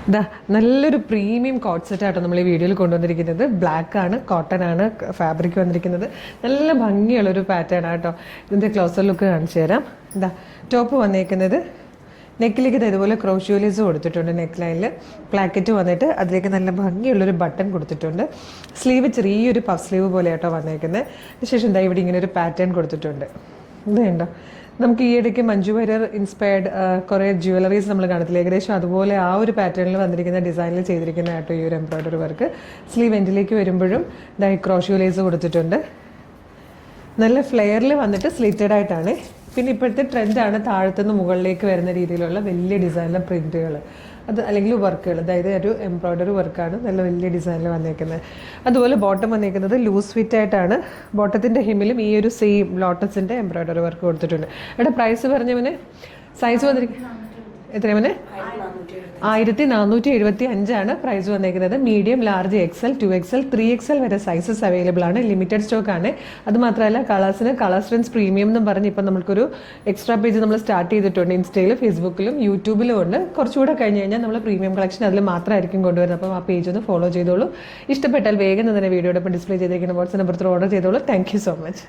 ഇതാ നല്ലൊരു premium coat സെറ്റാട്ടോ നമ്മൾ ഈ വീഡിയോയിൽ കൊണ്ടുവന്നിരിക്കുന്നത്. ബ്ലാക്ക് ആണ്, കോട്ടൺ ആണ് ഫാബ്രിക് വന്നിരിക്കുന്നത്. നല്ല ഭംഗിയുള്ളൊരു പാറ്റേൺ ആട്ടോ. ഇതിൻ്റെ ക്ലോസർ ലുക്ക് കാണിച്ചു തരാം. ഇതാ ടോപ്പ് വന്നേക്കുന്നത് നെക്കിലേക്ക് ഇതുപോലെ ക്രോഷ്യോലീസ് കൊടുത്തിട്ടുണ്ട്. നെക്ക് ലൈനിൽ പ്ലാക്കറ്റ് വന്നിട്ട് അതിലേക്ക് നല്ല ഭംഗിയുള്ളൊരു ബട്ടൺ കൊടുത്തിട്ടുണ്ട്. സ്ലീവ് ചെറിയൊരു പഫ് സ്ലീവ് പോലെ ആട്ടോ വന്നേക്കുന്നത്. അതിനുശേഷം എന്താ ഇവിടെ ഇങ്ങനെ ഒരു പാറ്റേൺ കൊടുത്തിട്ടുണ്ട്. ഇത് കണ്ടോ, നമുക്ക് ഈ ഇടയ്ക്ക് മഞ്ജു വാര്യർ ഇൻസ്പയർഡ് കുറേ ജ്വല്ലറീസ് നമ്മൾ കാണത്തില്ല, ഏകദേശം അതുപോലെ ആ ഒരു പാറ്റേണിൽ വന്നിരിക്കുന്ന ഡിസൈനിൽ ചെയ്തിരിക്കുന്ന ആട്ടോ ഈ ഒരു എംബ്രോയ്ഡറി വർക്ക്. സ്ലീവ് എൻഡിലേക്ക് വരുമ്പോഴും ക്രോഷ്യോലൈസ് കൊടുത്തിട്ടുണ്ട്. നല്ല ഫ്ലെയറിൽ വന്നിട്ട് സ്ലിറ്റഡ് ആയിട്ടാണ്. പിന്നെ ഇപ്പോഴത്തെ ട്രെൻഡാണ് താഴത്തുനിന്ന് മുകളിലേക്ക് വരുന്ന രീതിയിലുള്ള വലിയ ഡിസൈനിലെ പ്രിൻറ്റുകൾ, അത് അല്ലെങ്കിൽ വർക്കുകൾ. അതായത് ഒരു എംബ്രോയ്ഡറി വർക്കാണ് നല്ല വലിയ ഡിസൈനിൽ വന്നേക്കുന്നത്. അതുപോലെ ബോട്ടം വന്നേക്കുന്നത് ലൂസ് ഫിറ്റ് ആയിട്ടാണ്. ബോട്ടത്തിൻ്റെ ഹിമ്മിലും ഈ ഒരു സെയിം ലോട്ടസിൻ്റെ എംബ്രോയ്ഡറി വർക്ക് കൊടുത്തിട്ടുണ്ട്. ഇവിടെ പ്രൈസ് പറഞ്ഞവന് സൈസ് വന്നിരിക്കുന്നത് എത്രയാണ്? 1475 പ്രൈസ് വന്നേക്കുന്നത്. Medium, large, XL, 2XL, 3XL വരെ സൈസസ് അവൈലബിൾ ആണ്. ലിമിറ്റഡ് സ്റ്റോക്ക് ആണ്. അത് മാത്രമല്ല കളേഴ്സിന് കളർ സ്ട്രെൻസ് പ്രീമിയം എന്നും പറഞ്ഞ് ഇപ്പം നമുക്കൊരു എക്സ്ട്രാ പേജ് നമ്മൾ സ്റ്റാർട്ട് ചെയ്തിട്ടുണ്ട്. ഇൻസ്റ്റയിലും ഫേസ്ബുക്കിലും യൂട്യൂബിലും ഉണ്ട്. കുറച്ചുകൂടെ കഴിഞ്ഞ് കഴിഞ്ഞാൽ നമ്മൾ പ്രീമിയം കളക്ഷൻ അതിൽ മാത്രമായിരിക്കും കൊണ്ടുവരുന്നത്. അപ്പം ആ പേജ് ഒന്ന് ഫോളോ ചെയ്തോളൂ. ഇഷ്ടപ്പെട്ടാൽ വേഗം തന്നെ വീഡിയോടൊപ്പം ഡിസ്പ്ലേ ചെയ്തിരിക്കുന്ന വാട്സ്ആപ്പ് നമ്പർ ഓർഡർ ചെയ്തോളൂ. Thank you so much.